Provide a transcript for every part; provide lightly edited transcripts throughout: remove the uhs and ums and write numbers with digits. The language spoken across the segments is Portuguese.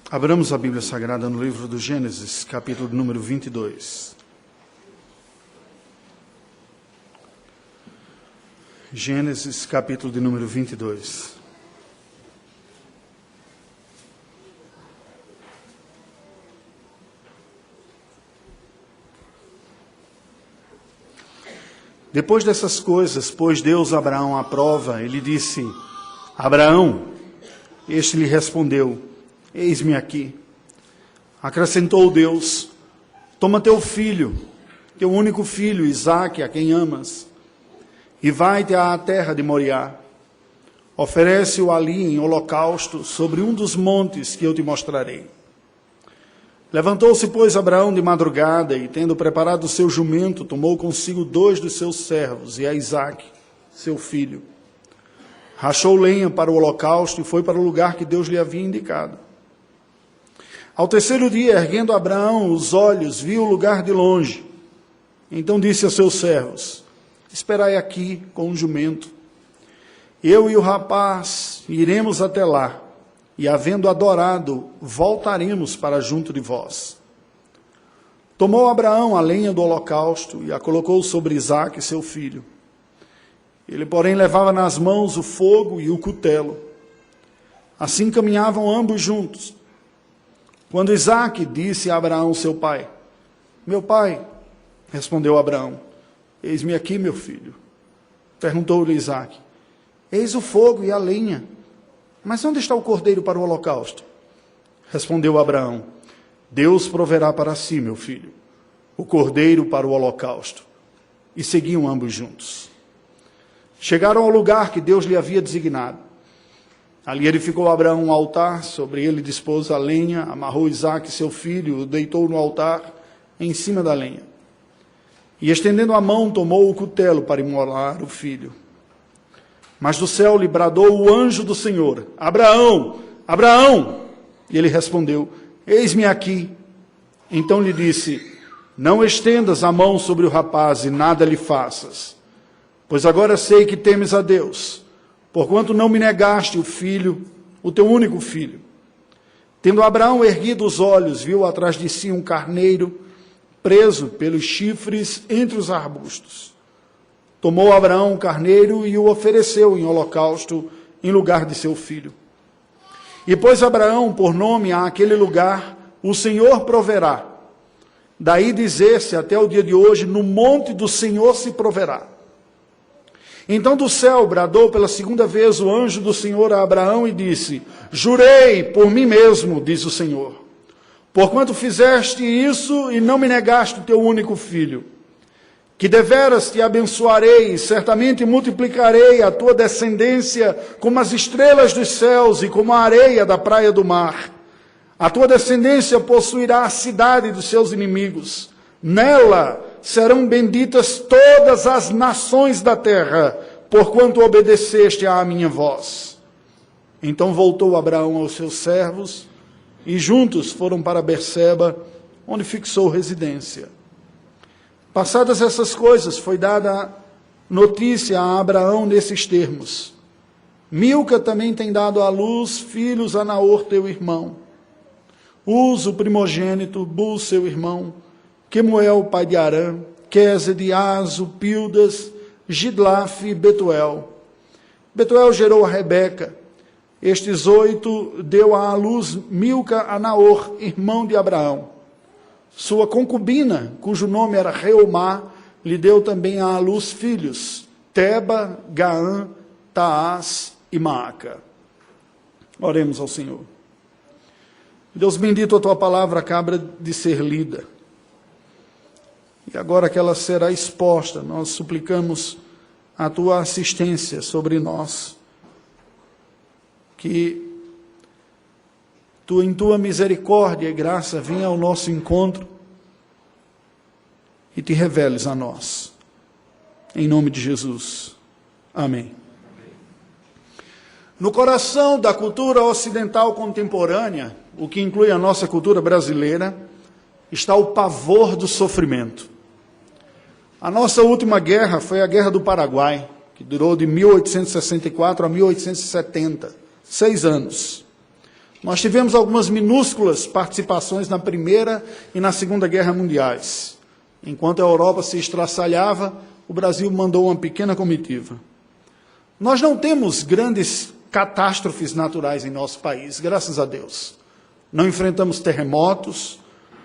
Abramos a Bíblia Sagrada no livro do Gênesis, capítulo número 22. Gênesis, capítulo de número 22. Depois dessas coisas, pôs Deus a Abraão à prova, ele disse: Abraão, este lhe respondeu: Eis-me aqui. Acrescentou Deus: Toma teu filho, teu único filho, Isaque, a quem amas, e vai-te à terra de Moriá. Oferece-o ali em holocausto sobre um dos montes que eu te mostrarei. Levantou-se, pois, Abraão de madrugada, e tendo preparado o seu jumento, tomou consigo 2 dos seus servos e a Isaque, seu filho. Rachou lenha para o holocausto e foi para o lugar que Deus lhe havia indicado. Ao terceiro dia, erguendo Abraão os olhos, viu o lugar de longe. Então disse a seus servos: Esperai aqui com o jumento. Eu e o rapaz iremos até lá, e havendo adorado, voltaremos para junto de vós. Tomou Abraão a lenha do holocausto e a colocou sobre Isaque, seu filho. Ele, porém, levava nas mãos o fogo e o cutelo. Assim caminhavam ambos juntos. Quando Isaque disse a Abraão, seu pai: Meu pai, respondeu Abraão: Eis-me aqui, meu filho. Perguntou-lhe Isaque: Eis o fogo e a lenha, mas onde está o cordeiro para o holocausto? Respondeu Abraão: Deus proverá para si, meu filho, o cordeiro para o holocausto. E seguiam ambos juntos. Chegaram ao lugar que Deus lhe havia designado. Ali edificou Abraão um altar, sobre ele dispôs a lenha, amarrou Isaque, seu filho, o deitou no altar, em cima da lenha. E estendendo a mão, tomou o cutelo para imolar o filho. Mas do céu lhe bradou o anjo do Senhor: Abraão, Abraão! E ele respondeu: Eis-me aqui. Então lhe disse: Não estendas a mão sobre o rapaz e nada lhe faças, pois agora sei que temes a Deus, porquanto não me negaste o filho, o teu único filho. Tendo Abraão erguido os olhos, viu atrás de si um carneiro, preso pelos chifres entre os arbustos. Tomou Abraão o carneiro e o ofereceu em holocausto, em lugar de seu filho. E pôs Abraão por nome àquele lugar: O Senhor proverá. Daí dizer-se até o dia de hoje: No monte do Senhor se proverá. Então do céu bradou pela segunda vez o anjo do Senhor a Abraão e disse: Jurei por mim mesmo, diz o Senhor, porquanto fizeste isso e não me negaste o teu único filho, que deveras te abençoarei e certamente multiplicarei a tua descendência como as estrelas dos céus e como a areia da praia do mar. A tua descendência possuirá a cidade dos seus inimigos. Nela serão benditas todas as nações da terra, porquanto obedeceste à minha voz. Então voltou Abraão aos seus servos, e juntos foram para Berseba, onde fixou residência. Passadas essas coisas, foi dada notícia a Abraão nesses termos: Milca também tem dado à luz filhos a Naor, teu irmão. Uz, o primogênito, Buz, seu irmão, Quemuel, pai de Arã, Quésede, Azo, Pildas, Gidlaf e Betuel. Betuel gerou a Rebeca. Estes 8 deu à luz Milca a Naor, irmão de Abraão. Sua concubina, cujo nome era Reumá, lhe deu também à luz filhos: Teba, Gaã, Taás e Maaca. Oremos ao Senhor. Deus bendito, a tua palavra acaba de ser lida. E agora que ela será exposta, nós suplicamos a tua assistência sobre nós, que tu, em tua misericórdia e graça, venha ao nosso encontro e te reveles a nós. Em nome de Jesus. Amém. No coração da cultura ocidental contemporânea, o que inclui a nossa cultura brasileira, está o pavor do sofrimento. A nossa última guerra foi a Guerra do Paraguai, que durou de 1864 a 1870, 6 anos. Nós tivemos algumas minúsculas participações na Primeira e na Segunda Guerra Mundiais. Enquanto a Europa se estraçalhava, o Brasil mandou uma pequena comitiva. Nós não temos grandes catástrofes naturais em nosso país, graças a Deus. Não enfrentamos terremotos,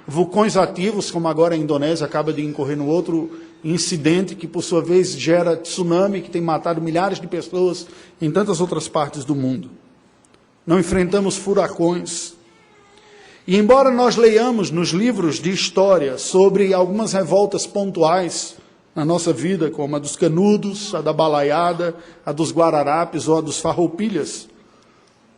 vulcões ativos, como agora a Indonésia acaba de incorrer no outro incidente, que por sua vez gera tsunami, que tem matado milhares de pessoas em tantas outras partes do mundo. Não enfrentamos furacões. E embora nós leiamos nos livros de história sobre algumas revoltas pontuais na nossa vida, como a dos Canudos, a da Balaiada, a dos Guararapes ou a dos Farroupilhas,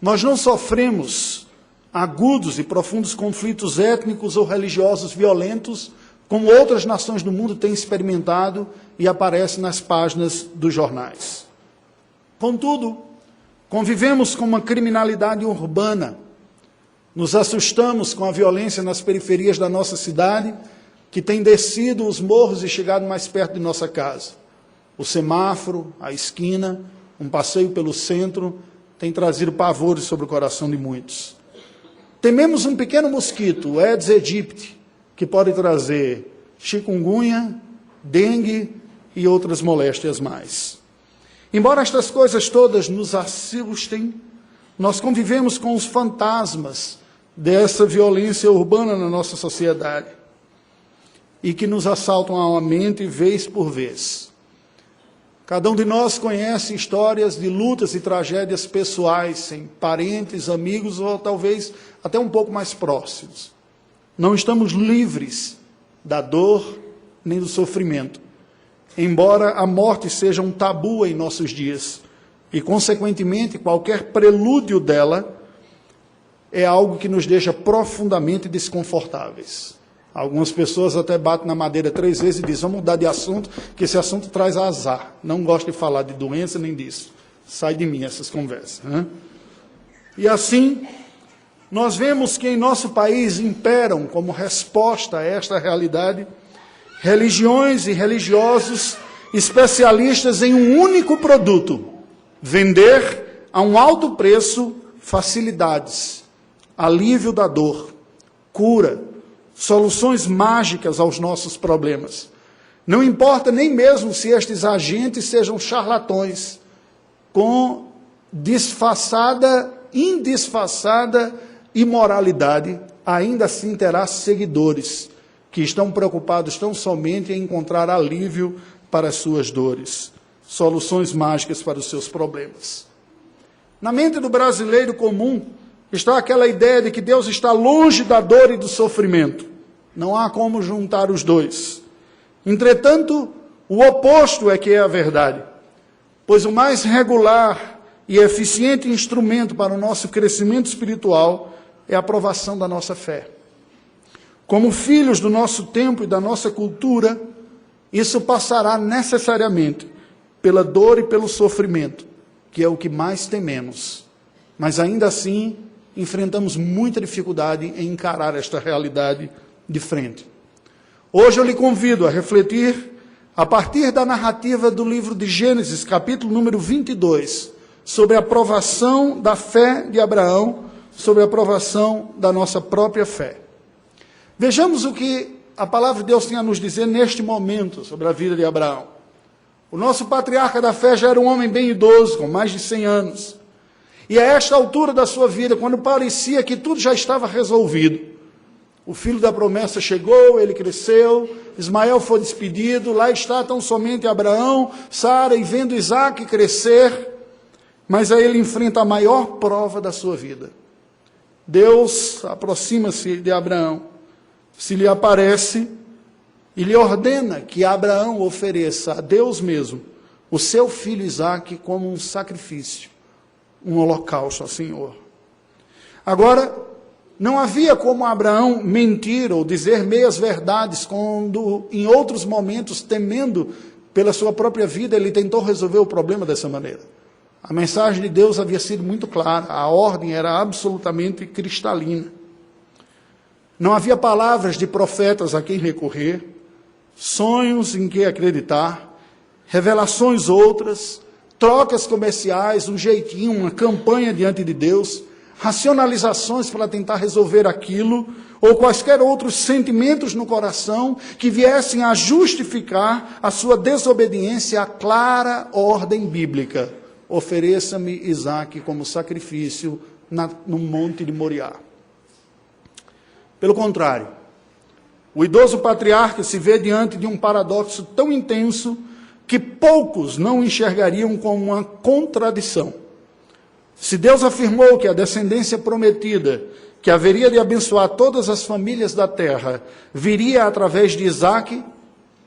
nós não sofremos agudos e profundos conflitos étnicos ou religiosos violentos, como outras nações do mundo têm experimentado e aparecem nas páginas dos jornais. Contudo, convivemos com uma criminalidade urbana, nos assustamos com a violência nas periferias da nossa cidade, que tem descido os morros e chegado mais perto de nossa casa. O semáforo, a esquina, um passeio pelo centro, tem trazido pavores sobre o coração de muitos. Tememos um pequeno mosquito, o Aedes aegypti, que pode trazer chikungunya, dengue e outras moléstias mais. Embora estas coisas todas nos assustem, nós convivemos com os fantasmas dessa violência urbana na nossa sociedade e que nos assaltam a mente vez por vez. Cada um de nós conhece histórias de lutas e tragédias pessoais, em parentes, amigos ou talvez até um pouco mais próximos. Não estamos livres da dor nem do sofrimento, embora a morte seja um tabu em nossos dias e, consequentemente, qualquer prelúdio dela é algo que nos deixa profundamente desconfortáveis. Algumas pessoas até batem na madeira 3 vezes e dizem, vamos mudar de assunto, que esse assunto traz azar. Não gosto de falar de doença nem disso. Sai de mim essas conversas. Né? E assim, nós vemos que em nosso país imperam, como resposta a esta realidade, religiões e religiosos especialistas em um único produto, vender a um alto preço facilidades, alívio da dor, cura, soluções mágicas aos nossos problemas. Não importa nem mesmo se estes agentes sejam charlatões, com indisfarçada imoralidade, ainda assim terá seguidores que estão preocupados tão somente em encontrar alívio para as suas dores, soluções mágicas para os seus problemas. Na mente do brasileiro comum está aquela ideia de que Deus está longe da dor e do sofrimento. Não há como juntar os dois. Entretanto, o oposto é que é a verdade, pois o mais regular e eficiente instrumento para o nosso crescimento espiritual é a aprovação da nossa fé. Como filhos do nosso tempo e da nossa cultura, isso passará necessariamente pela dor e pelo sofrimento, que é o que mais tememos. Mas ainda assim, enfrentamos muita dificuldade em encarar esta realidade de frente. Hoje eu lhe convido a refletir a partir da narrativa do livro de Gênesis, capítulo número 22, sobre a aprovação da fé de Abraão, sobre a aprovação da nossa própria fé. Vejamos o que a palavra de Deus tem a nos dizer neste momento sobre a vida de Abraão. O nosso patriarca da fé já era um homem bem idoso, com mais de 100 anos. E a esta altura da sua vida, quando parecia que tudo já estava resolvido, o filho da promessa chegou, ele cresceu, Ismael foi despedido, lá está tão somente Abraão, Sara, e vendo Isaac crescer, mas aí ele enfrenta a maior prova da sua vida. Deus aproxima-se de Abraão, se lhe aparece e lhe ordena que Abraão ofereça a Deus mesmo o seu filho Isaque como um sacrifício, um holocausto ao Senhor. Agora, não havia como Abraão mentir ou dizer meias verdades quando, em outros momentos, temendo pela sua própria vida, ele tentou resolver o problema dessa maneira. A mensagem de Deus havia sido muito clara, a ordem era absolutamente cristalina. Não havia palavras de profetas a quem recorrer, sonhos em que acreditar, revelações outras, trocas comerciais, um jeitinho, uma campanha diante de Deus. racionalizações para tentar resolver aquilo, ou quaisquer outros sentimentos no coração que viessem a justificar a sua desobediência à clara ordem bíblica. Ofereça-me Isaque como sacrifício no monte de Moriá. Pelo contrário, o idoso patriarca se vê diante de um paradoxo tão intenso que poucos não enxergariam como uma contradição. Se Deus afirmou que a descendência prometida, que haveria de abençoar todas as famílias da terra, viria através de Isaque,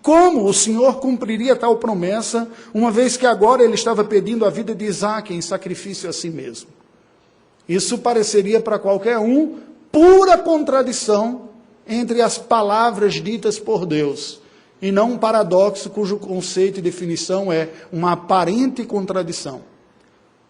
como o Senhor cumpriria tal promessa, uma vez que agora ele estava pedindo a vida de Isaque em sacrifício a si mesmo? Isso pareceria para qualquer um pura contradição entre as palavras ditas por Deus, e não um paradoxo cujo conceito e definição é uma aparente contradição.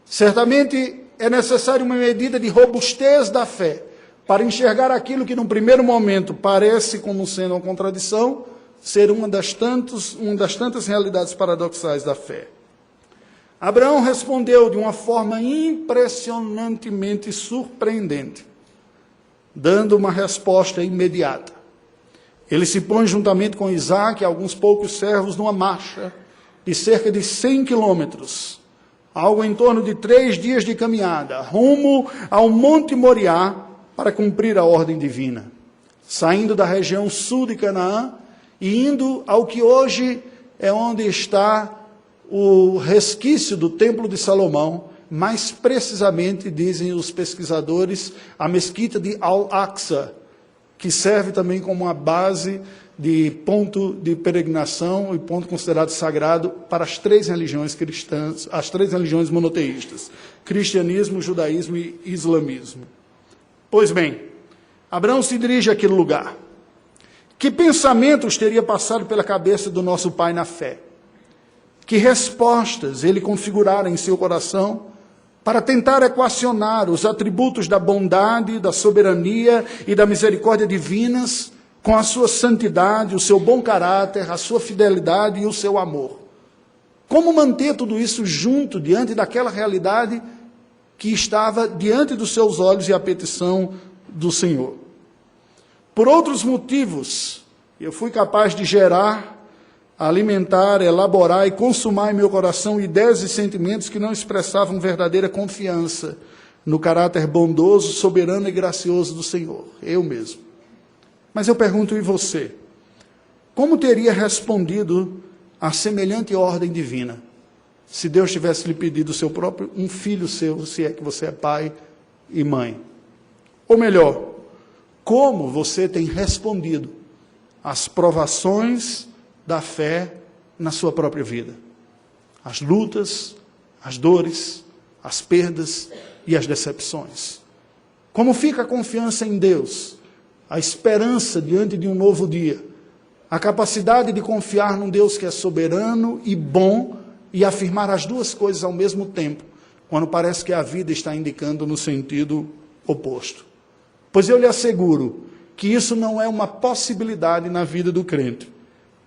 Certamente é necessária uma medida de robustez da fé para enxergar aquilo que, num primeiro momento, parece como sendo uma contradição, ser uma das tantas realidades paradoxais da fé. Abraão respondeu de uma forma impressionantemente surpreendente, dando uma resposta imediata. Ele se põe juntamente com Isaque e alguns poucos servos numa marcha de cerca de 100 quilômetros, algo em torno de 3 dias de caminhada, rumo ao Monte Moriá, para cumprir a ordem divina, saindo da região sul de Canaã e indo ao que hoje é onde está o resquício do Templo de Salomão, mais precisamente, dizem os pesquisadores, a mesquita de Al-Aqsa, que serve também como uma base de ponto de peregrinação e ponto considerado sagrado para as 3 religiões cristãs, as 3 religiões monoteístas: cristianismo, judaísmo e islamismo. Pois bem, Abraão se dirige àquele lugar. Que pensamentos teria passado pela cabeça do nosso pai na fé? Que respostas ele configurara em seu coração para tentar equacionar os atributos da bondade, da soberania e da misericórdia divinas com a sua santidade, o seu bom caráter, a sua fidelidade e o seu amor? Como manter tudo isso junto diante daquela realidade que estava diante dos seus olhos e a petição do Senhor? Por outros motivos, eu fui capaz de gerar, alimentar, elaborar e consumar em meu coração ideias e sentimentos que não expressavam verdadeira confiança no caráter bondoso, soberano e gracioso do Senhor, eu mesmo. Mas eu pergunto, e você? Como teria respondido a semelhante ordem divina, se Deus tivesse lhe pedido um filho seu, se é que você é pai e mãe? Ou melhor, como você tem respondido às provações da fé na sua própria vida? As lutas, as dores, as perdas e as decepções. Como fica a confiança em Deus, a esperança diante de um novo dia, a capacidade de confiar num Deus que é soberano e bom e afirmar as duas coisas ao mesmo tempo, quando parece que a vida está indicando no sentido oposto? Pois eu lhe asseguro que isso não é uma possibilidade na vida do crente,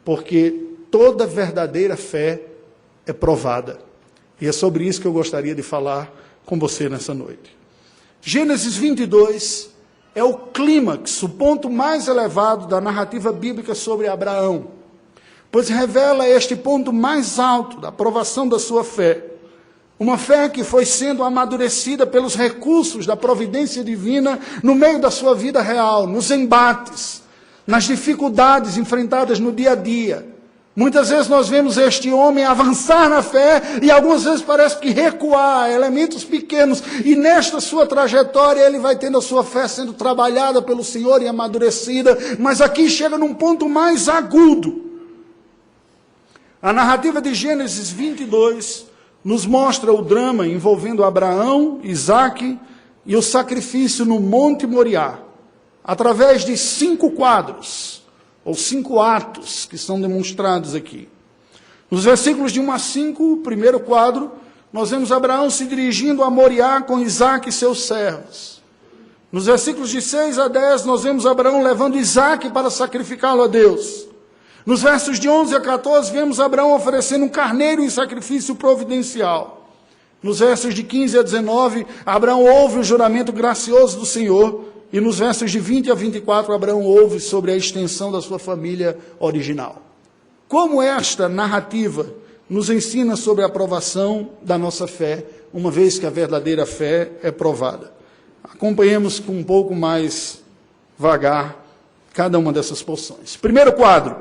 porque toda verdadeira fé é provada. E é sobre isso que eu gostaria de falar com você nessa noite. Gênesis 22 é o clímax, o ponto mais elevado da narrativa bíblica sobre Abraão, pois revela este ponto mais alto da provação da sua fé. Uma fé que foi sendo amadurecida pelos recursos da providência divina no meio da sua vida real, nos embates, nas dificuldades enfrentadas no dia a dia. Muitas vezes nós vemos este homem avançar na fé e algumas vezes parece que recuar, elementos pequenos. E nesta sua trajetória ele vai tendo a sua fé sendo trabalhada pelo Senhor e amadurecida. Mas aqui chega num ponto mais agudo. A narrativa de Gênesis 22 nos mostra o drama envolvendo Abraão, Isaque e o sacrifício no Monte Moriá, através de 5 quadros, ou 5 atos, que são demonstrados aqui. Nos versículos de 1 a 5, o primeiro quadro, nós vemos Abraão se dirigindo a Moriá com Isaque e seus servos. Nos versículos de 6 a 10, nós vemos Abraão levando Isaque para sacrificá-lo a Deus. Nos versos de 11 a 14, vemos Abraão oferecendo um carneiro em sacrifício providencial. Nos versos de 15 a 19, Abraão ouve o juramento gracioso do Senhor. E nos versos de 20 a 24, Abraão ouve sobre a extensão da sua família original. Como esta narrativa nos ensina sobre a aprovação da nossa fé, uma vez que a verdadeira fé é provada. Acompanhemos com um pouco mais vagar cada uma dessas porções. Primeiro quadro,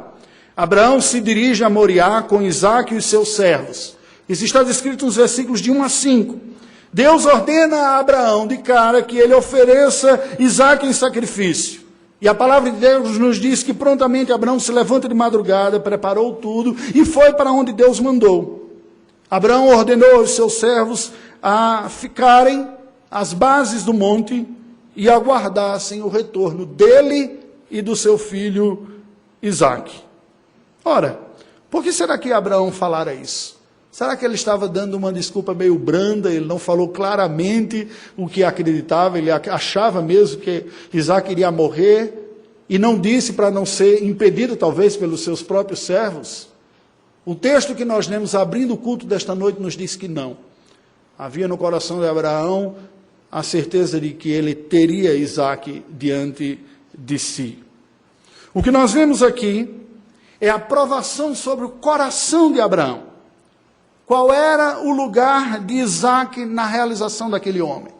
Abraão se dirige a Moriá com Isaque e os seus servos. Isso está descrito nos versículos de 1 a 5. Deus ordena a Abraão de cara que ele ofereça Isaque em sacrifício. E a palavra de Deus nos diz que prontamente Abraão se levanta de madrugada, preparou tudo e foi para onde Deus mandou. Abraão ordenou aos seus servos a ficarem às bases do monte e aguardassem o retorno dele e do seu filho Isaque. Ora, por que será que Abraão falara isso? Será que ele estava dando uma desculpa meio branda? Ele não falou claramente o que acreditava, ele achava mesmo que Isaque iria morrer e não disse para não ser impedido talvez pelos seus próprios servos? O texto que nós lemos abrindo o culto desta noite nos diz que não. Havia no coração de Abraão a certeza de que ele teria Isaque diante de si. O que nós vemos aqui é a provação sobre o coração de Abraão. Qual era o lugar de Isaque na realização daquele homem?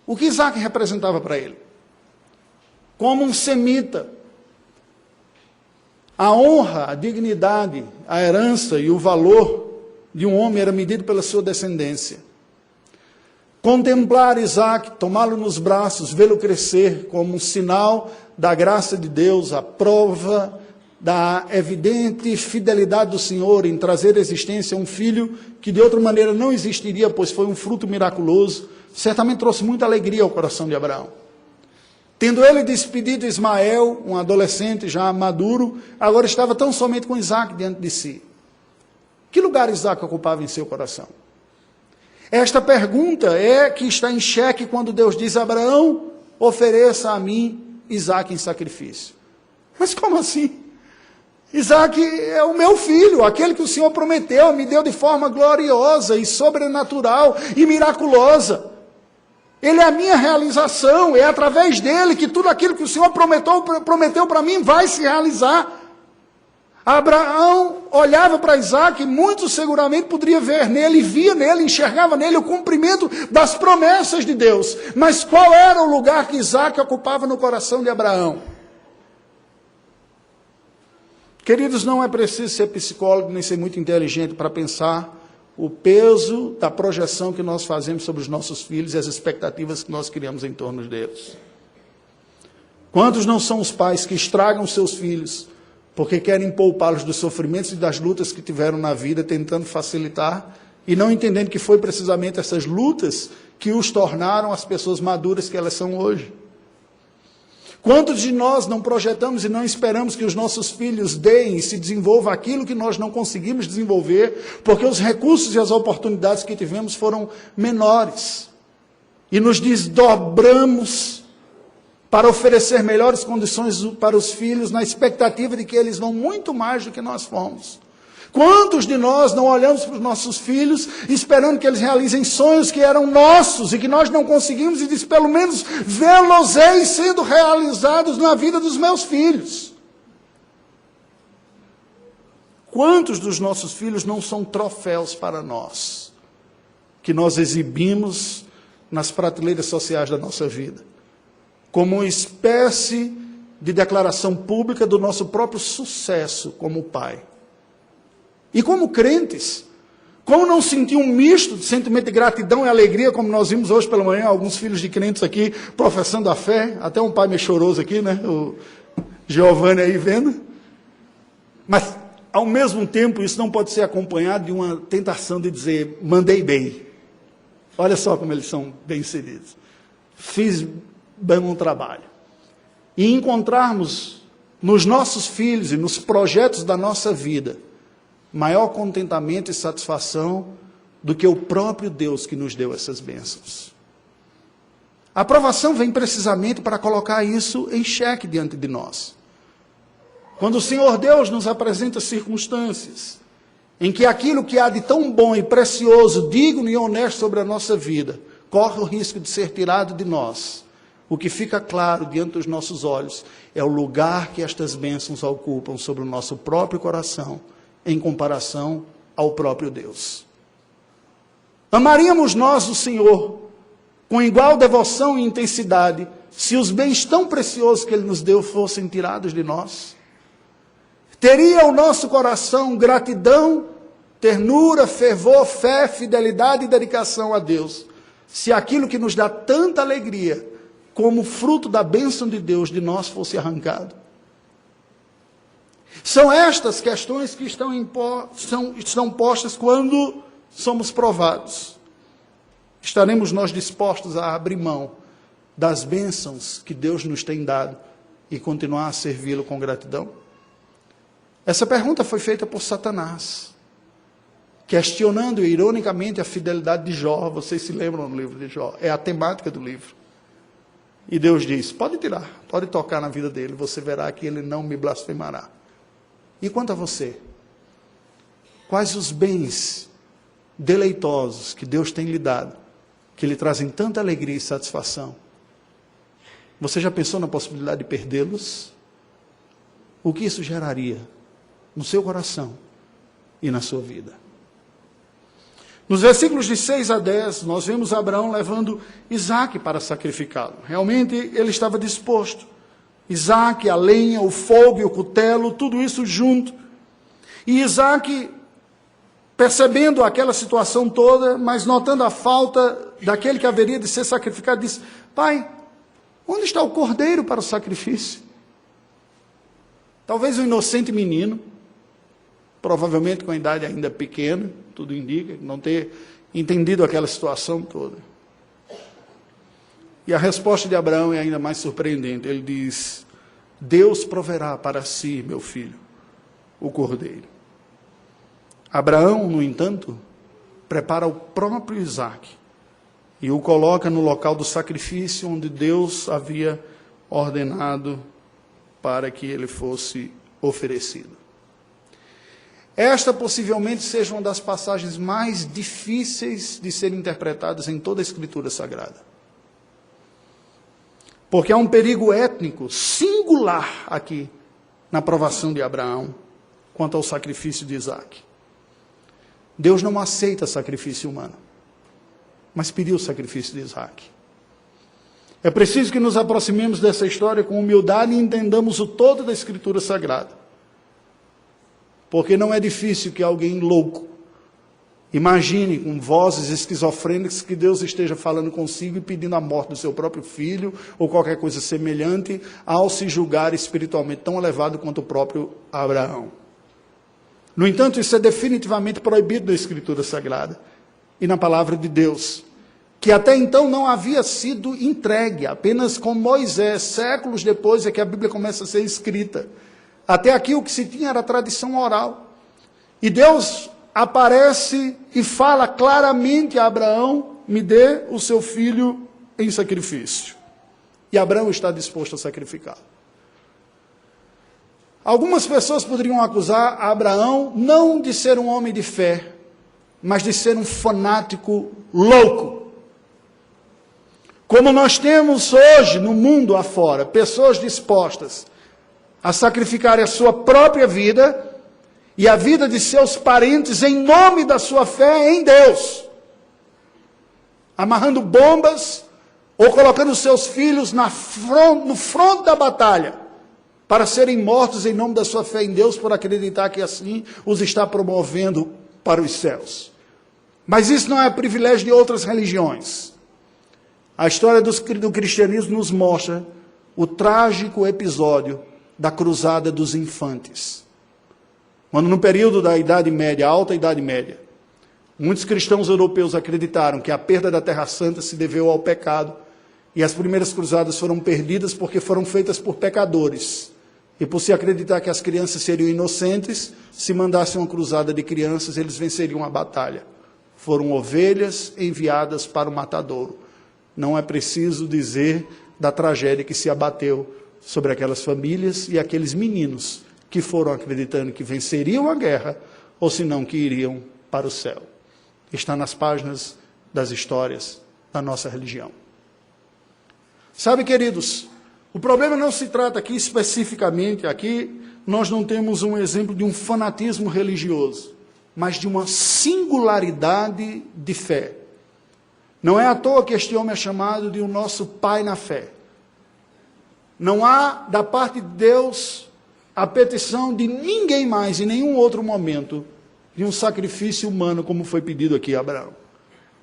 O que Isaque representava para ele? Como um semita, a honra, a dignidade, a herança e o valor de um homem era medido pela sua descendência. Contemplar Isaque, tomá-lo nos braços, vê-lo crescer como um sinal da graça de Deus, a prova da evidente fidelidade do Senhor em trazer à existência um filho que de outra maneira não existiria, pois foi um fruto miraculoso, certamente trouxe muita alegria ao coração de Abraão. Tendo ele despedido Ismael, um adolescente já maduro, agora estava tão somente com Isaque diante de si. Que lugar Isaque ocupava em seu coração? Esta pergunta é que está em xeque quando Deus diz a Abraão, ofereça a mim Isaque em sacrifício. Mas como assim? Isaque é o meu filho, aquele que o Senhor prometeu, me deu de forma gloriosa e sobrenatural e miraculosa. Ele é a minha realização, é através dele que tudo aquilo que o Senhor prometeu para mim vai se realizar. Abraão olhava para Isaque e muito seguramente poderia ver nele, via nele, enxergava nele o cumprimento das promessas de Deus. Mas qual era o lugar que Isaque ocupava no coração de Abraão? Queridos, não é preciso ser psicólogo nem ser muito inteligente para pensar o peso da projeção que nós fazemos sobre os nossos filhos e as expectativas que nós criamos em torno deles. Quantos não são os pais que estragam seus filhos porque querem poupá-los dos sofrimentos e das lutas que tiveram na vida, tentando facilitar e não entendendo que foi precisamente essas lutas que os tornaram as pessoas maduras que elas são hoje? Quantos de nós não projetamos e não esperamos que os nossos filhos deem e se desenvolvam aquilo que nós não conseguimos desenvolver, porque os recursos e as oportunidades que tivemos foram menores. E nos desdobramos para oferecer melhores condições para os filhos, na expectativa de que eles vão muito mais do que nós fomos. Quantos de nós não olhamos para os nossos filhos esperando que eles realizem sonhos que eram nossos e que nós não conseguimos e diz, pelo menos vê-los sendo realizados na vida dos meus filhos? Quantos dos nossos filhos não são troféus para nós, que nós exibimos nas prateleiras sociais da nossa vida, como uma espécie de declaração pública do nosso próprio sucesso como pai? E como crentes, como não sentir um misto de sentimento de gratidão e alegria, como nós vimos hoje pela manhã, alguns filhos de crentes aqui professando a fé, até um pai meio choroso aqui, né? O Giovanni aí vendo. Mas, ao mesmo tempo, isso não pode ser acompanhado de uma tentação de dizer, mandei bem. Olha só como eles são bem-sucedidos. Fiz bem um trabalho. E encontrarmos nos nossos filhos e nos projetos da nossa vida maior contentamento e satisfação do que o próprio Deus que nos deu essas bênçãos. A aprovação vem precisamente para colocar isso em xeque diante de nós. Quando o Senhor Deus nos apresenta circunstâncias em que aquilo que há de tão bom e precioso, digno e honesto sobre a nossa vida, corre o risco de ser tirado de nós, o que fica claro diante dos nossos olhos é o lugar que estas bênçãos ocupam sobre o nosso próprio coração, em comparação ao próprio Deus. Amaríamos nós o Senhor com igual devoção e intensidade se os bens tão preciosos que Ele nos deu fossem tirados de nós? Teria o nosso coração gratidão, ternura, fervor, fé, fidelidade e dedicação a Deus, se aquilo que nos dá tanta alegria, como fruto da bênção de Deus, de nós fosse arrancado? São estas questões que estão postas quando somos provados. Estaremos nós dispostos a abrir mão das bênçãos que Deus nos tem dado e continuar a servi-lo com gratidão? Essa pergunta foi feita por Satanás, questionando ironicamente a fidelidade de Jó. Vocês se lembram do livro de Jó? É a temática do livro. E Deus diz, pode tirar, pode tocar na vida dele, você verá que ele não me blasfemará. E quanto a você? Quais os bens deleitosos que Deus tem lhe dado, que lhe trazem tanta alegria e satisfação? Você já pensou na possibilidade de perdê-los? O que isso geraria no seu coração e na sua vida? Nos versículos de 6 a 10, nós vemos Abraão levando Isaque para sacrificá-lo. Realmente ele estava disposto. Isaque, a lenha, o fogo e o cutelo, tudo isso junto. E Isaque, percebendo aquela situação toda, mas notando a falta daquele que haveria de ser sacrificado, disse, pai, onde está o cordeiro para o sacrifício? Talvez um inocente menino, provavelmente com a idade ainda pequena, tudo indica, não ter entendido aquela situação toda. E a resposta de Abraão é ainda mais surpreendente. Ele diz, Deus proverá para si, meu filho, o cordeiro. Abraão, no entanto, prepara o próprio Isaque e o coloca no local do sacrifício onde Deus havia ordenado para que ele fosse oferecido. Esta possivelmente seja uma das passagens mais difíceis de serem interpretadas em toda a Escritura Sagrada. Porque há um perigo étnico singular aqui na provação de Abraão quanto ao sacrifício de Isaque. Deus não aceita sacrifício humano, mas pediu o sacrifício de Isaque. É preciso que nos aproximemos dessa história com humildade e entendamos o todo da Escritura Sagrada. Porque não é difícil que alguém louco imagine com vozes esquizofrênicas que Deus esteja falando consigo e pedindo a morte do seu próprio filho ou qualquer coisa semelhante ao se julgar espiritualmente tão elevado quanto o próprio Abraão. No entanto, isso é definitivamente proibido na Escritura Sagrada e na Palavra de Deus, que até então não havia sido entregue, apenas com Moisés, séculos depois é que a Bíblia começa a ser escrita. Até aqui o que se tinha era tradição oral. E Deus aparece e fala claramente a Abraão, me dê o seu filho em sacrifício. E Abraão está disposto a sacrificá-lo. Algumas pessoas poderiam acusar Abraão não de ser um homem de fé, mas de ser um fanático louco. Como nós temos hoje no mundo afora, pessoas dispostas a sacrificar a sua própria vida e a vida de seus parentes em nome da sua fé em Deus, amarrando bombas ou colocando seus filhos no fronte da batalha para serem mortos em nome da sua fé em Deus por acreditar que assim os está promovendo para os céus. Mas isso não é privilégio de outras religiões. A história do cristianismo nos mostra o trágico episódio da cruzada dos infantes. Quando no período da Idade Média, Alta Idade Média, muitos cristãos europeus acreditaram que a perda da Terra Santa se deveu ao pecado, e as primeiras cruzadas foram perdidas porque foram feitas por pecadores. E por se acreditar que as crianças seriam inocentes, se mandassem uma cruzada de crianças, eles venceriam a batalha. Foram ovelhas enviadas para o matadouro. Não é preciso dizer da tragédia que se abateu sobre aquelas famílias e aqueles meninos que foram acreditando que venceriam a guerra ou senão que iriam para o céu. Está nas páginas das histórias da nossa religião. Sabe, queridos, o problema não se trata aqui especificamente, aqui nós não temos um exemplo de um fanatismo religioso, mas de uma singularidade de fé. Não é à toa que este homem é chamado de o nosso pai na fé. Não há, da parte de Deus, a petição de ninguém mais, em nenhum outro momento, de um sacrifício humano, como foi pedido aqui a Abraão.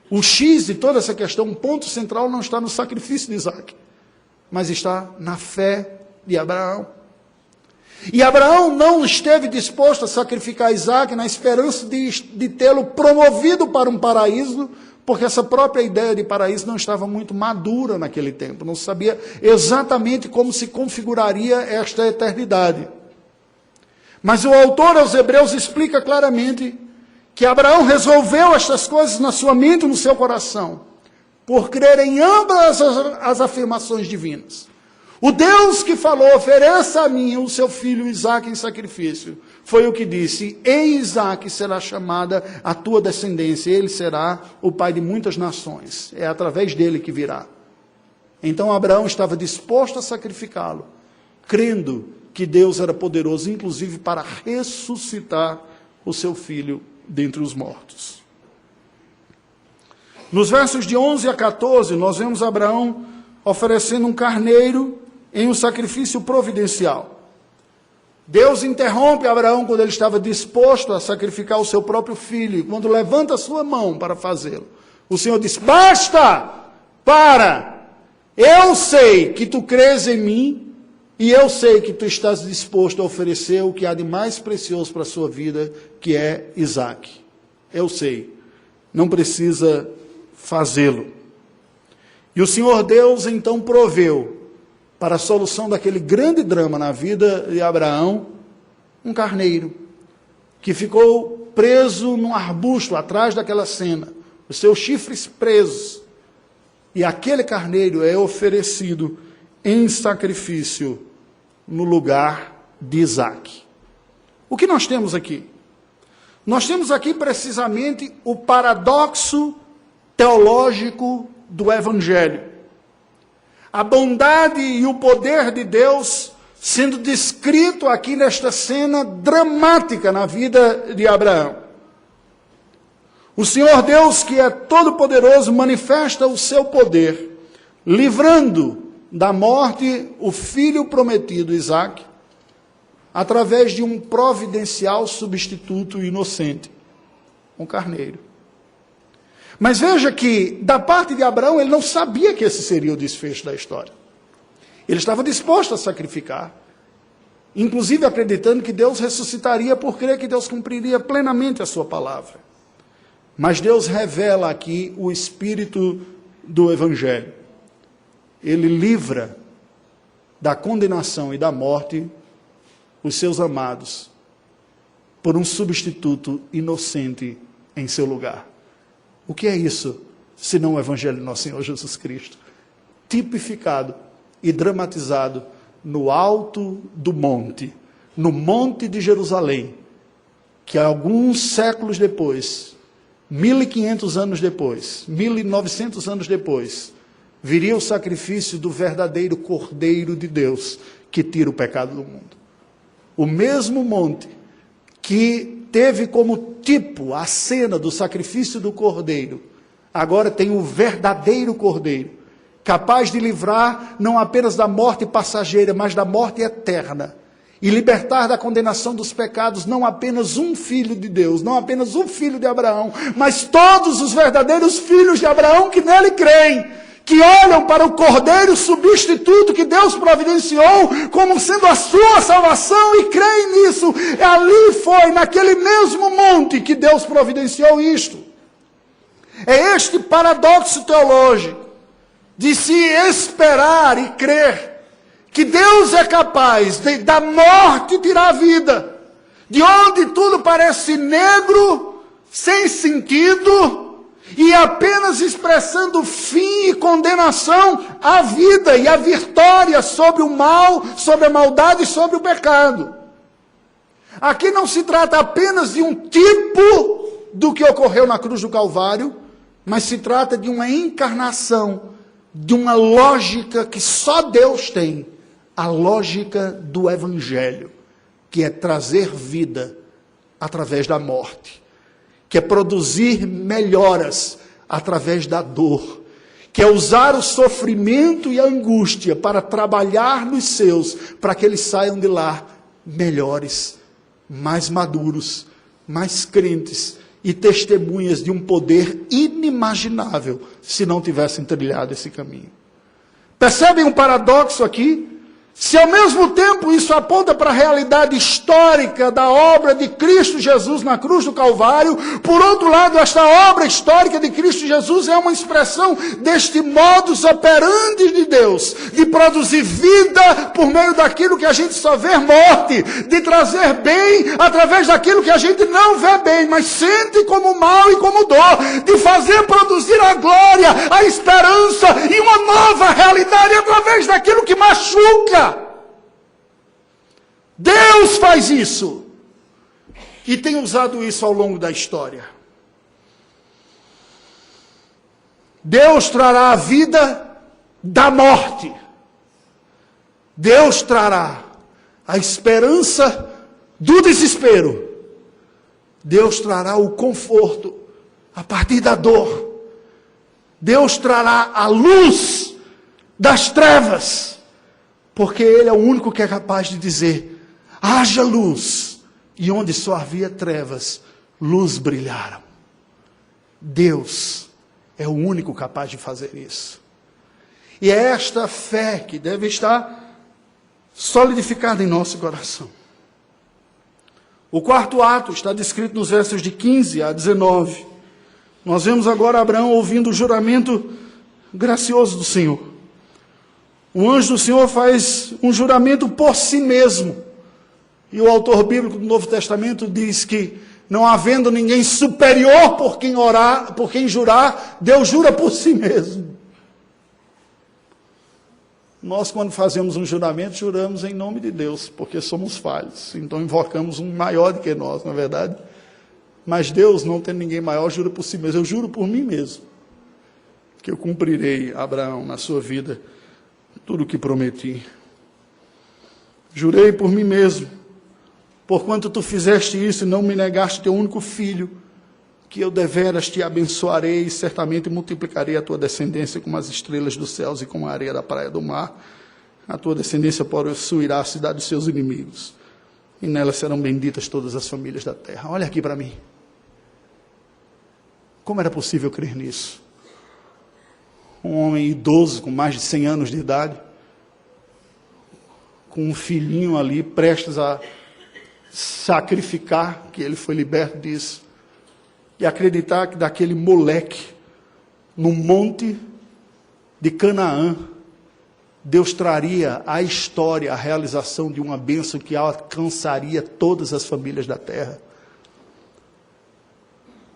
O X de toda essa questão, um ponto central, não está no sacrifício de Isaac, mas está na fé de Abraão. E Abraão não esteve disposto a sacrificar Isaac na esperança de tê-lo promovido para um paraíso, porque essa própria ideia de paraíso não estava muito madura naquele tempo, não sabia exatamente como se configuraria esta eternidade. Mas o autor aos Hebreus explica claramente que Abraão resolveu estas coisas na sua mente e no seu coração, por crer em ambas as afirmações divinas. O Deus que falou, ofereça a mim o seu filho Isaque em sacrifício, foi o que disse, em Isaque será chamada a tua descendência, ele será o pai de muitas nações, é através dele que virá. Então Abraão estava disposto a sacrificá-lo, crendo que Deus era poderoso, inclusive para ressuscitar o seu filho dentre os mortos. Nos versos de 11 a 14, nós vemos Abraão oferecendo um carneiro em um sacrifício providencial. Deus interrompe Abraão quando ele estava disposto a sacrificar o seu próprio filho, e quando levanta a sua mão para fazê-lo, o Senhor diz, basta, para, eu sei que tu crês em mim, e eu sei que tu estás disposto a oferecer o que há de mais precioso para a sua vida, que é Isaque. Eu sei, não precisa fazê-lo. E o Senhor Deus então proveu, para a solução daquele grande drama na vida de Abraão, um carneiro, que ficou preso num arbusto atrás daquela cena, os seus chifres presos, e aquele carneiro é oferecido em sacrifício no lugar de Isaque. O que nós temos aqui? Nós temos aqui precisamente o paradoxo teológico do Evangelho. A bondade e o poder de Deus sendo descrito aqui nesta cena dramática na vida de Abraão. O Senhor Deus, que é todo-poderoso, manifesta o seu poder, livrando da morte o filho prometido, Isaque, através de um providencial substituto inocente, um carneiro. Mas veja que, da parte de Abraão, ele não sabia que esse seria o desfecho da história. Ele estava disposto a sacrificar, inclusive acreditando que Deus ressuscitaria por crer que Deus cumpriria plenamente a sua palavra. Mas Deus revela aqui o espírito do Evangelho. Ele livra da condenação e da morte os seus amados por um substituto inocente em seu lugar. O que é isso, senão o Evangelho de nosso Senhor Jesus Cristo? Tipificado e dramatizado no alto do monte, no monte de Jerusalém, que alguns séculos depois, 1500 anos depois, 1900 anos depois, viria o sacrifício do verdadeiro Cordeiro de Deus, que tira o pecado do mundo. O mesmo monte que teve como tipo a cena do sacrifício do Cordeiro, agora tem o verdadeiro Cordeiro, capaz de livrar não apenas da morte passageira, mas da morte eterna, e libertar da condenação dos pecados não apenas um filho de Deus, não apenas um filho de Abraão, mas todos os verdadeiros filhos de Abraão que nele creem, que olham para o Cordeiro substituto que Deus providenciou como sendo a sua salvação e creem nisso. Ali foi, naquele mesmo monte, que Deus providenciou isto. É este paradoxo teológico de se esperar e crer que Deus é capaz de, da morte tirar a vida, de onde tudo parece negro, sem sentido, e apenas expressando fim e condenação à vida e à vitória sobre o mal, sobre a maldade e sobre o pecado. Aqui não se trata apenas de um tipo do que ocorreu na cruz do Calvário, mas se trata de uma encarnação, de uma lógica que só Deus tem, a lógica do Evangelho, que é trazer vida através da morte, que é produzir melhoras através da dor, que é usar o sofrimento e a angústia para trabalhar nos seus, para que eles saiam de lá melhores, mais maduros, mais crentes e testemunhas de um poder inimaginável, se não tivessem trilhado esse caminho. Percebem um paradoxo aqui? Se ao mesmo tempo isso aponta para a realidade histórica da obra de Cristo Jesus na cruz do Calvário, por outro lado, esta obra histórica de Cristo Jesus é uma expressão deste modus operandi de Deus, de produzir vida por meio daquilo que a gente só vê morte, de trazer bem através daquilo que a gente não vê bem, mas sente como mal e como dor, de fazer produzir a glória, a esperança e uma nova realidade através daquilo que machuca. Deus faz isso e tem usado isso ao longo da história. Deus trará a vida da morte. Deus trará a esperança do desespero. Deus trará o conforto a partir da dor. Deus trará a luz das trevas, porque Ele é o único que é capaz de dizer: haja luz, e onde só havia trevas, luz brilharam. Deus é o único capaz de fazer isso. E é esta fé que deve estar solidificada em nosso coração. O quarto ato está descrito nos versos de 15 a 19. Nós vemos agora Abraão ouvindo o juramento gracioso do Senhor. O anjo do Senhor faz um juramento por si mesmo. E o autor bíblico do Novo Testamento diz que, não havendo ninguém superior por quem jurar, Deus jura por si mesmo. Nós, quando fazemos um juramento, juramos em nome de Deus, porque somos falhos. Então invocamos um maior do que nós, não é verdade? Mas Deus, não tendo ninguém maior, jura por si mesmo. Eu juro por mim mesmo, que eu cumprirei, Abraão, na sua vida, tudo o que prometi. Jurei por mim mesmo, porquanto tu fizeste isso e não me negaste teu único filho, que eu deveras te abençoarei e certamente multiplicarei a tua descendência como as estrelas dos céus e como a areia da praia do mar. A tua descendência possuirá a cidade dos seus inimigos, e nela serão benditas todas as famílias da terra. Olha aqui para mim. Como era possível crer nisso? Um homem idoso, com mais de 100 anos de idade, com um filhinho ali, prestes a sacrificar, que ele foi liberto disso, e acreditar que daquele moleque, no monte de Canaã, Deus traria à história a realização de uma bênção que alcançaria todas as famílias da terra.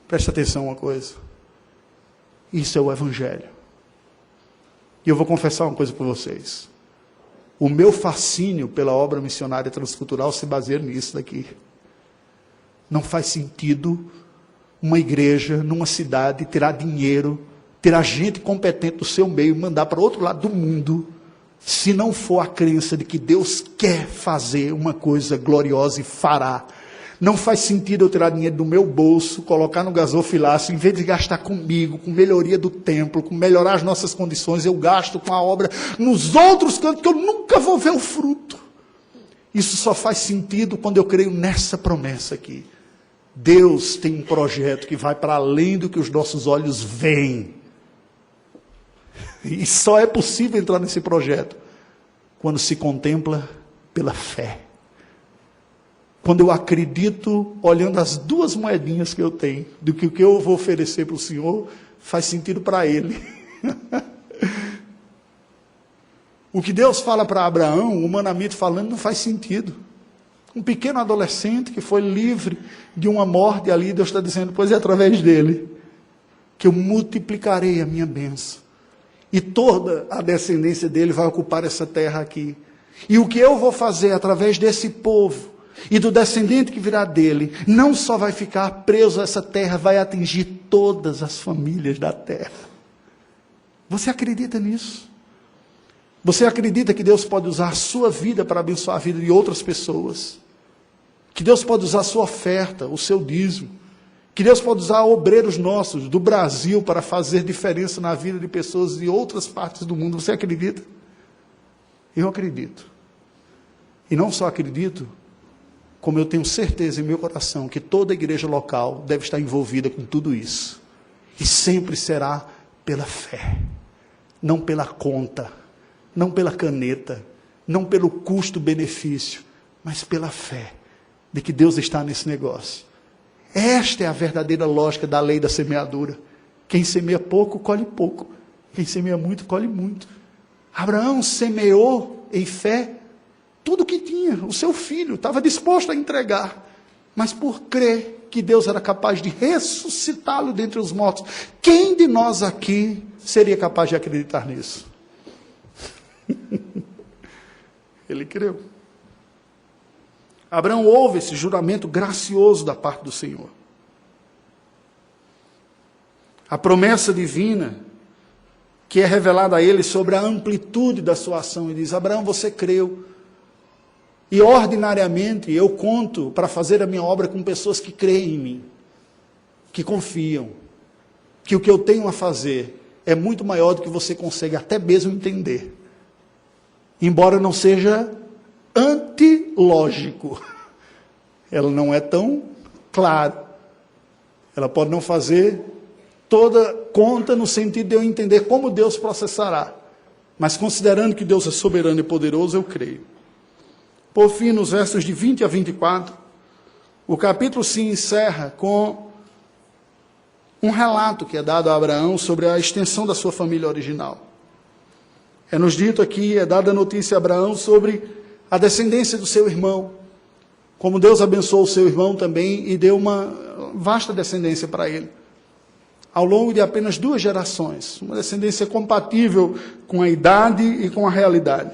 Preste atenção uma coisa. Isso é o Evangelho. E eu vou confessar uma coisa para vocês. O meu fascínio pela obra missionária transcultural se baseia nisso daqui. Não faz sentido uma igreja, numa cidade, tirar dinheiro, tirar gente competente do seu meio e mandar para outro lado do mundo, se não for a crença de que Deus quer fazer uma coisa gloriosa e fará. Não faz sentido eu tirar dinheiro do meu bolso, colocar no gasofilácio, em vez de gastar comigo, com melhoria do templo, com melhorar as nossas condições, eu gasto com a obra nos outros cantos que eu nunca vou ver o fruto. Isso só faz sentido quando eu creio nessa promessa aqui. Deus tem um projeto que vai para além do que os nossos olhos veem. E só é possível entrar nesse projeto quando se contempla pela fé. Quando eu acredito, olhando as duas moedinhas que eu tenho, do que o que eu vou oferecer para o Senhor, faz sentido para Ele. O que Deus fala para Abraão, humanamente falando, não faz sentido. Um pequeno adolescente que foi livre de uma morte ali, Deus está dizendo, pois é através dele que eu multiplicarei a minha bênção. E toda a descendência dele vai ocupar essa terra aqui. E o que eu vou fazer através desse povo, e do descendente que virá dele, não só vai ficar preso a essa terra, vai atingir todas as famílias da terra. Você acredita nisso? Você acredita que Deus pode usar a sua vida para abençoar a vida de outras pessoas? Que Deus pode usar a sua oferta, o seu dízimo? Que Deus pode usar obreiros nossos do Brasil para fazer diferença na vida de pessoas de outras partes do mundo? Você acredita? Eu acredito. E não só acredito, como eu tenho certeza em meu coração que toda igreja local deve estar envolvida com tudo isso. E sempre será pela fé, não pela conta, não pela caneta, não pelo custo-benefício, mas pela fé de que Deus está nesse negócio. Esta é a verdadeira lógica da lei da semeadura. Quem semeia pouco, colhe pouco. Quem semeia muito, colhe muito. Abraão semeou em fé tudo que tinha, o seu filho, estava disposto a entregar, mas por crer que Deus era capaz de ressuscitá-lo dentre os mortos. Quem de nós aqui seria capaz de acreditar nisso? Ele creu. Abraão ouve esse juramento gracioso da parte do Senhor. A promessa divina que é revelada a ele sobre a amplitude da sua ação. Ele diz: Abraão, você creu. E ordinariamente eu conto para fazer a minha obra com pessoas que creem em mim, que confiam, que o que eu tenho a fazer é muito maior do que você consegue até mesmo entender. Embora não seja antilógico, ela não é tão clara. Ela pode não fazer toda conta no sentido de eu entender como Deus processará. Mas considerando que Deus é soberano e poderoso, eu creio. Por fim, nos versos de 20 a 24, o capítulo se encerra com um relato que é dado a Abraão sobre a extensão da sua família original. É nos dito aqui, é dada a notícia a Abraão sobre a descendência do seu irmão, como Deus abençoou o seu irmão também e deu uma vasta descendência para ele, ao longo de apenas 2 gerações, uma descendência compatível com a idade e com a realidade.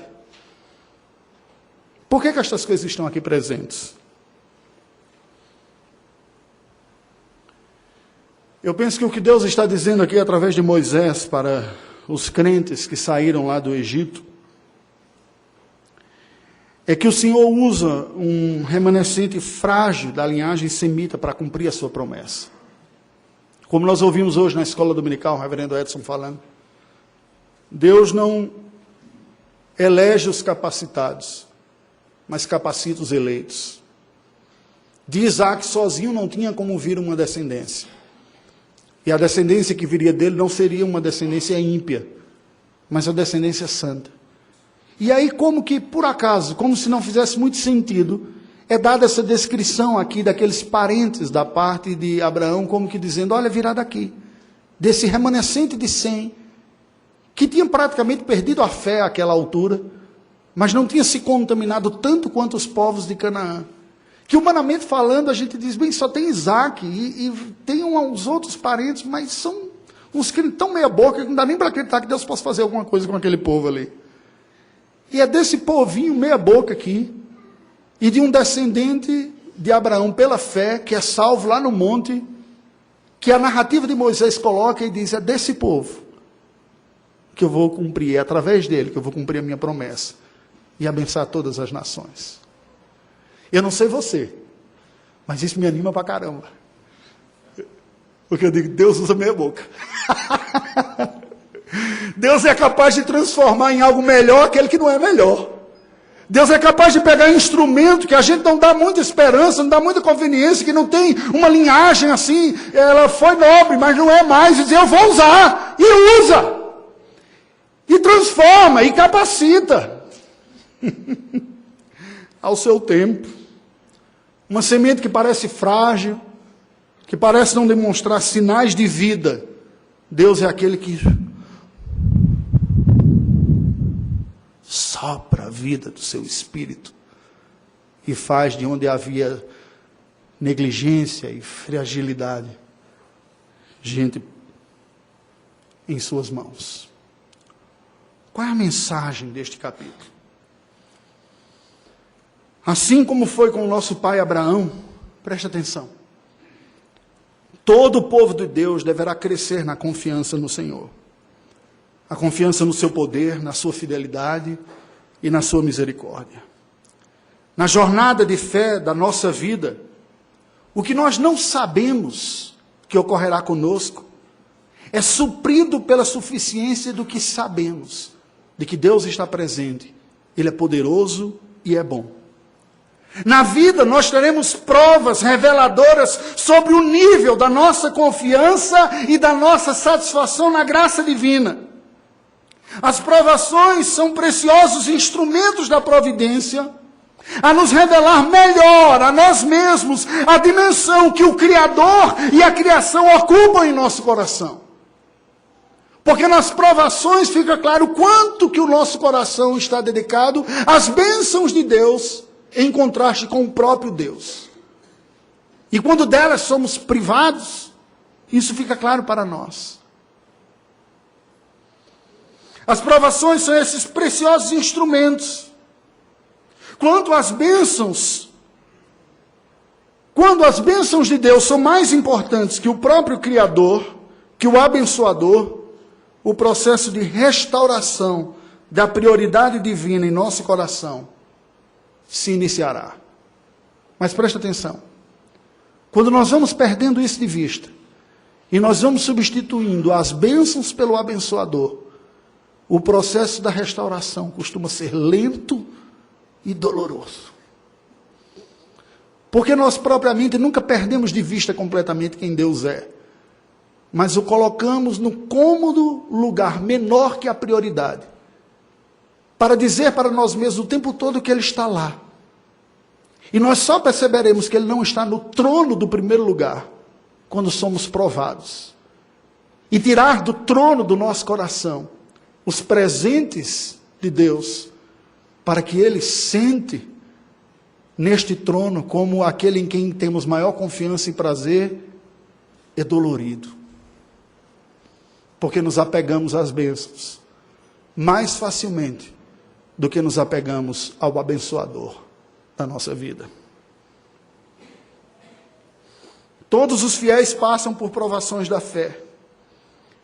Por que estas coisas estão aqui presentes? Eu penso que o que Deus está dizendo aqui através de Moisés para os crentes que saíram lá do Egito é que o Senhor usa um remanescente frágil da linhagem semita para cumprir a sua promessa. Como nós ouvimos hoje na escola dominical, o reverendo Edson falando, Deus não elege os capacitados, mas capacita os eleitos. De Isaac sozinho não tinha como vir uma descendência. E a descendência que viria dele não seria uma descendência ímpia, mas a descendência santa. E aí, como que, por acaso, como se não fizesse muito sentido, é dada essa descrição aqui daqueles parentes da parte de Abraão, como que dizendo, olha, virá daqui, desse remanescente de Sem, que tinha praticamente perdido a fé àquela altura, mas não tinha se contaminado tanto quanto os povos de Canaã. Que humanamente falando, a gente diz, bem, só tem Isaac, e tem uns outros parentes, mas são uns que tão meia boca, que não dá nem para acreditar que Deus possa fazer alguma coisa com aquele povo ali. E é desse povinho meia boca aqui, e de um descendente de Abraão pela fé, que é salvo lá no monte, que a narrativa de Moisés coloca e diz, é desse povo que eu vou cumprir, é através dele que eu vou cumprir a minha promessa e abençoar todas as nações. Eu não sei você, mas isso me anima pra caramba. Porque eu digo, Deus usa meia boca. Deus é capaz de transformar em algo melhor aquele que não é melhor. Deus é capaz de pegar instrumento que a gente não dá muita esperança, não dá muita conveniência, que não tem uma linhagem assim, ela foi nobre, mas não é mais, e dizer, eu vou usar, e usa. E transforma, e capacita. Ao seu tempo. Uma semente que parece frágil, que parece não demonstrar sinais de vida. Deus é aquele que sopra a vida do seu espírito e faz de onde havia negligência e fragilidade, gente em suas mãos. Qual é a mensagem deste capítulo? Assim como foi com o nosso pai Abraão, preste atenção. Todo o povo de Deus deverá crescer na confiança no Senhor. A confiança no seu poder, na sua fidelidade e na sua misericórdia. Na jornada de fé da nossa vida, o que nós não sabemos que ocorrerá conosco é suprido pela suficiência do que sabemos, de que Deus está presente, Ele é poderoso e é bom. Na vida nós teremos provas reveladoras sobre o nível da nossa confiança e da nossa satisfação na graça divina. As provações são preciosos instrumentos da providência a nos revelar melhor a nós mesmos a dimensão que o Criador e a criação ocupam em nosso coração. Porque nas provações fica claro quanto que o nosso coração está dedicado às bênçãos de Deus em contraste com o próprio Deus. E quando delas somos privados, isso fica claro para nós. As provações são esses preciosos instrumentos. Quando as bênçãos de Deus são mais importantes que o próprio Criador, que o abençoador, o processo de restauração da prioridade divina em nosso coração se iniciará. Mas presta atenção. Quando nós vamos perdendo isso de vista, e nós vamos substituindo as bênçãos pelo abençoador, o processo da restauração costuma ser lento e doloroso. Porque nós propriamente nunca perdemos de vista completamente quem Deus é, mas o colocamos no cômodo lugar menor que a prioridade, para dizer para nós mesmos o tempo todo que Ele está lá. E nós só perceberemos que Ele não está no trono do primeiro lugar, quando somos provados. E tirar do trono do nosso coração os presentes de Deus, para que Ele sente neste trono como aquele em quem temos maior confiança e prazer, é dolorido. Porque nos apegamos às bênçãos mais facilmente do que nos apegamos ao abençoador da nossa vida. Todos os fiéis passam por provações da fé.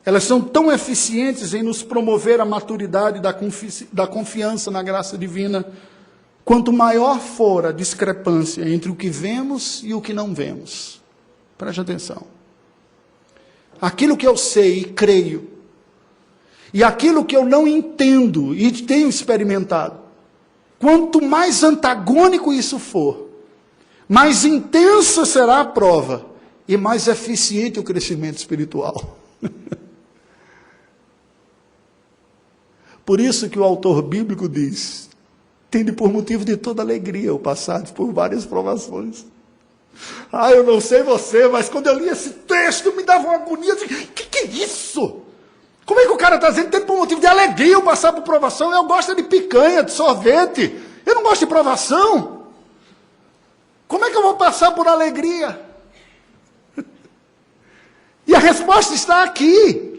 Elas são tão eficientes em nos promover a maturidade da confiança na graça divina, quanto maior for a discrepância entre o que vemos e o que não vemos. Preste atenção. Aquilo que eu sei e creio, e aquilo que eu não entendo e tenho experimentado, quanto mais antagônico isso for, mais intensa será a prova e mais eficiente o crescimento espiritual. Por isso que o autor bíblico diz: tende por motivo de toda alegria o passar por várias provações. Eu não sei você, mas quando eu li esse texto me dava uma agonia. Que é isso? Como é que o cara está dizendo que tem por motivo de alegria eu passar por provação? Eu gosto de picanha, de sorvete. Eu não gosto de provação. Como é que eu vou passar por alegria? E a resposta está aqui.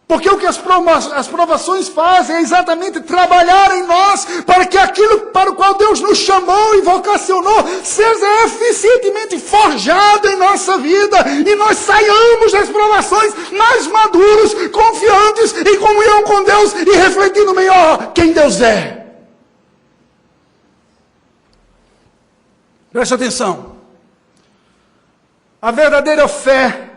Porque o que as provações fazem é exatamente trabalhar em nós para que aquilo para o qual Deus nos chamou e vocacionou seja eficientemente forjado em nossa vida e nós saiamos das provações mais maduros, confiantes, em comunhão com Deus e refletindo melhor quem Deus é. Preste atenção. A verdadeira fé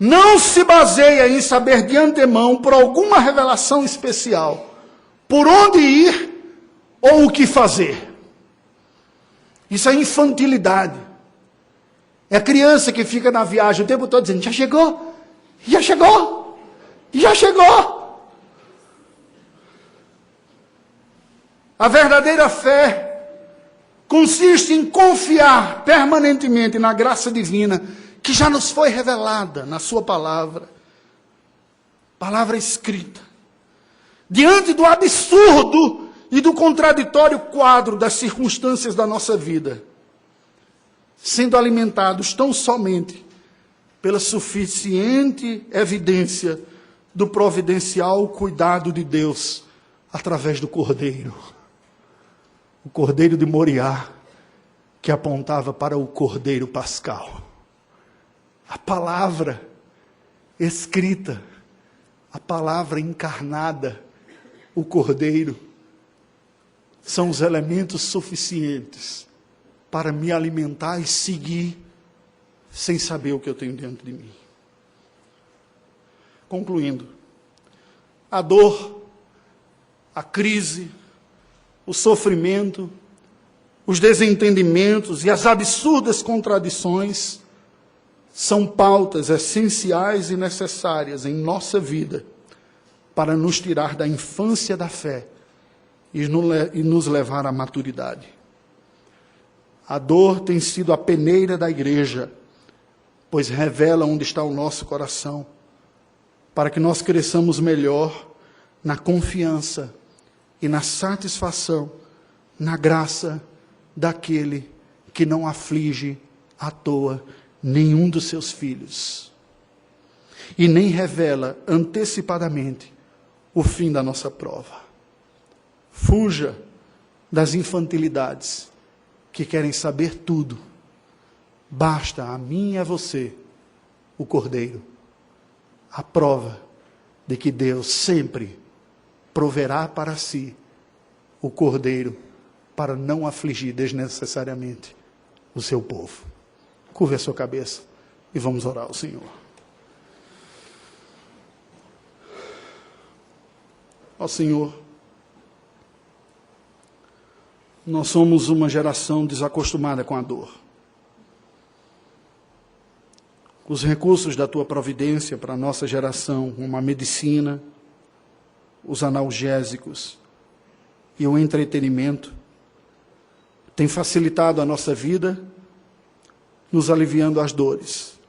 não se baseia em saber de antemão, por alguma revelação especial, por onde ir ou o que fazer. Isso é infantilidade. É a criança que fica na viagem o tempo todo dizendo: já chegou, já chegou, já chegou. A verdadeira fé consiste em confiar permanentemente na graça divina, que já nos foi revelada na sua palavra escrita, diante do absurdo e do contraditório quadro das circunstâncias da nossa vida, sendo alimentados tão somente pela suficiente evidência do providencial cuidado de Deus através do Cordeiro. o cordeiro de Moriá, que apontava para o cordeiro pascal. A palavra escrita, a palavra encarnada, o cordeiro, são os elementos suficientes para me alimentar e seguir sem saber o que eu tenho dentro de mim. Concluindo, a dor, a crise, o sofrimento, os desentendimentos e as absurdas contradições são pautas essenciais e necessárias em nossa vida para nos tirar da infância da fé e nos levar à maturidade. A dor tem sido a peneira da igreja, pois revela onde está o nosso coração, para que nós cresçamos melhor na confiança e na satisfação, na graça daquele que não aflige à toa nenhum dos seus filhos, e nem revela antecipadamente o fim da nossa prova. Fuja das infantilidades que querem saber tudo. Basta a mim e a você o Cordeiro, a prova de que Deus sempre proverá para si o Cordeiro para não afligir desnecessariamente o seu povo. Curve a sua cabeça e vamos orar ao Senhor. Ó Senhor, nós somos uma geração desacostumada com a dor. Os recursos da Tua providência para a nossa geração, como a medicina, os analgésicos e o entretenimento, têm facilitado a nossa vida, nos aliviando as dores.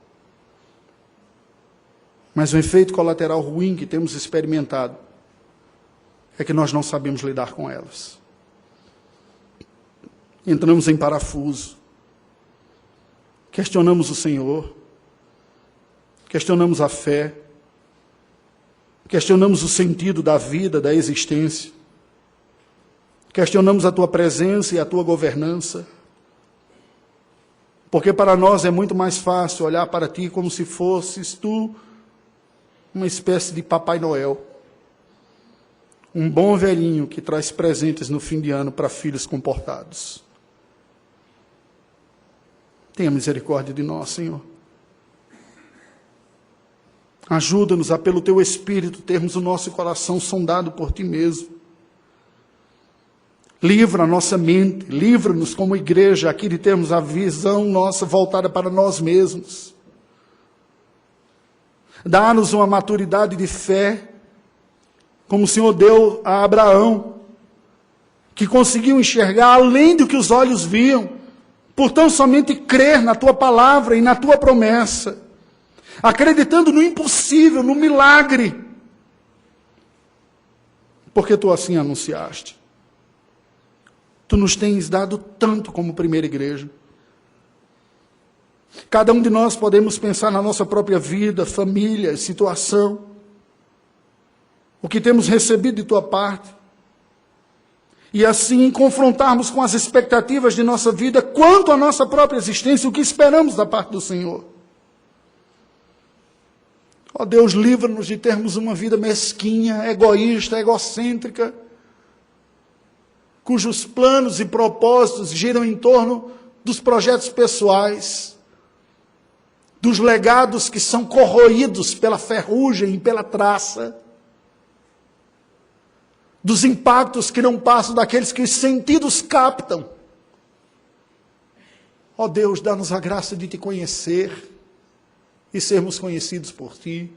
Mas o efeito colateral ruim que temos experimentado é que nós não sabemos lidar com elas. Entramos em parafuso, questionamos o Senhor, questionamos a fé, questionamos o sentido da vida, da existência, questionamos a Tua presença e a Tua governança, porque para nós é muito mais fácil olhar para Ti como se fosses Tu uma espécie de Papai Noel, um bom velhinho que traz presentes no fim de ano para filhos comportados. Tenha misericórdia de nós, Senhor. Ajuda-nos a, pelo Teu Espírito, termos o nosso coração sondado por Ti mesmo. Livra a nossa mente, livra-nos como igreja aqui de termos a visão nossa voltada para nós mesmos. Dá-nos uma maturidade de fé, como o Senhor deu a Abraão, que conseguiu enxergar além do que os olhos viam, por tão somente crer na Tua palavra e na Tua promessa, acreditando no impossível, no milagre, porque Tu assim anunciaste. Tu nos tens dado tanto como primeira igreja. Cada um de nós podemos pensar na nossa própria vida, família, situação, o que temos recebido de Tua parte, e assim confrontarmos com as expectativas de nossa vida quanto à nossa própria existência, o que esperamos da parte do Senhor. Ó Deus, livra-nos de termos uma vida mesquinha, egoísta, egocêntrica, cujos planos e propósitos giram em torno dos projetos pessoais, dos legados que são corroídos pela ferrugem e pela traça, dos impactos que não passam daqueles que os sentidos captam. Ó Deus, dá-nos a graça de Te conhecer e sermos conhecidos por Ti.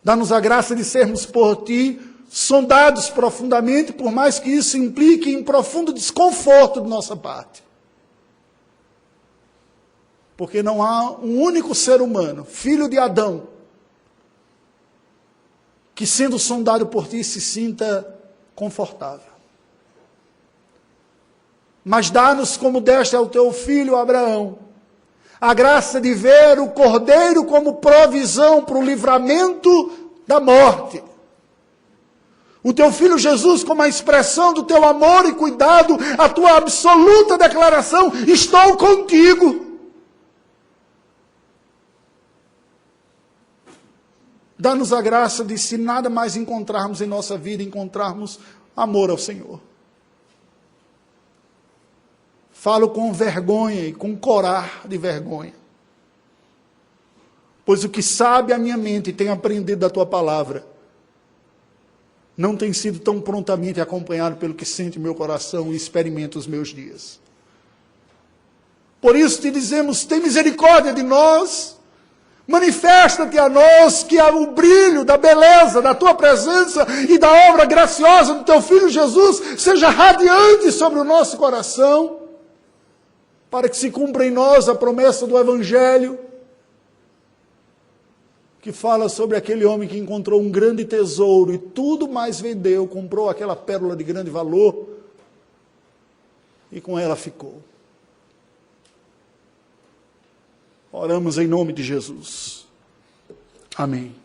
Dá-nos a graça de sermos por Ti sondados profundamente, por mais que isso implique em profundo desconforto de nossa parte. Porque não há um único ser humano, filho de Adão, que sendo sondado por Ti se sinta confortável. Mas dá-nos, como deste ao Teu filho Abraão, a graça de ver o Cordeiro como provisão para o livramento da morte. o teu Filho Jesus como a expressão do teu amor e cuidado, a tua absoluta declaração: estou contigo. Dá-nos a graça de, se nada mais encontrarmos em nossa vida, encontrarmos amor ao Senhor. Falo com vergonha e com corar de vergonha. Pois o que sabe a minha mente e tem aprendido da tua palavra, não tem sido tão prontamente acompanhado pelo que sente meu coração e experimenta os meus dias. Por isso te dizemos: tem misericórdia de nós, manifesta-te a nós, que o brilho da beleza da tua presença e da obra graciosa do teu Filho Jesus seja radiante sobre o nosso coração, para que se cumpra em nós a promessa do Evangelho, que fala sobre aquele homem que encontrou um grande tesouro e tudo mais vendeu, comprou aquela pérola de grande valor e com ela ficou. Oramos em nome de Jesus. Amém.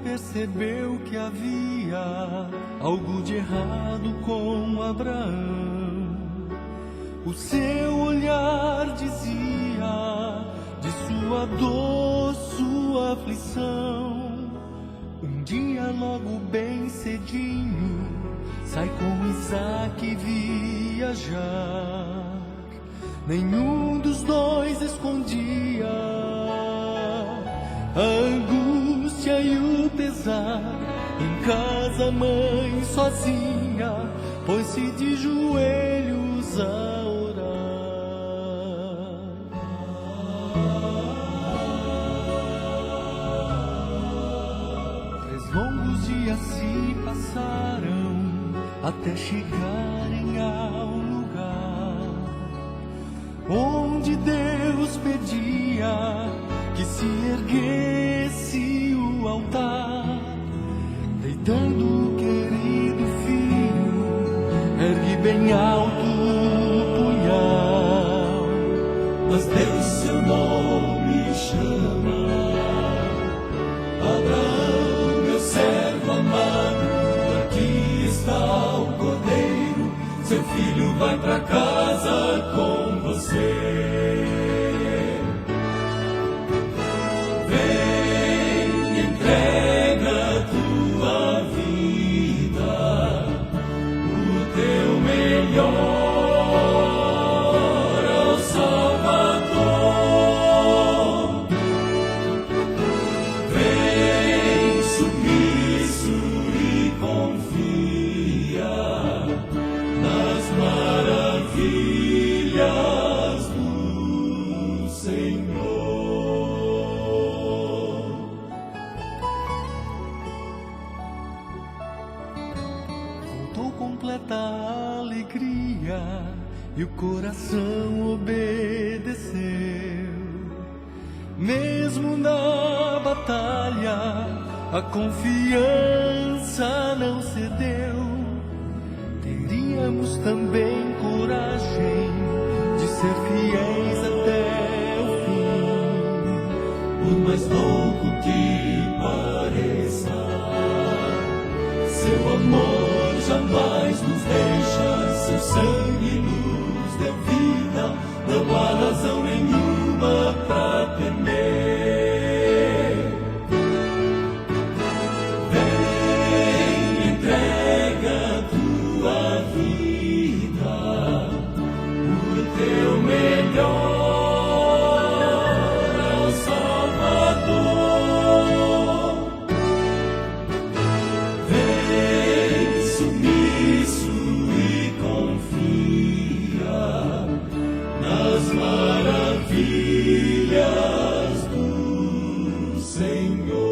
Percebeu que havia algo de errado com Abraão. O seu olhar dizia de sua dor, sua aflição. Um dia logo bem cedinho sai com Isaac viajar. Nenhum dos dois escondia a angústia e o pesar. Em casa, mãe sozinha pôs-se de joelhos a orar. 3 longos dias se passaram até chegarem ao lugar onde Deus pedia que se erguesse o altar. Deitando o querido filho, ergue bem alto o punhal, mas Deus seu nome chama. Abraão, meu servo amado, aqui está o cordeiro, seu filho vai para casa com você. Completa alegria e o coração obedeceu. Mesmo na batalha, a confiança não cedeu. Teríamos também coragem de ser fiéis até o fim. Por mais louco que pareça, seu amor jamais nos deixa, seu sangue nos deu vida, não há razão nenhuma pra temer. Vem, entrega tua vida, o teu melhor ao Salvador. Vem submisso e confia nas maravilhas do Senhor.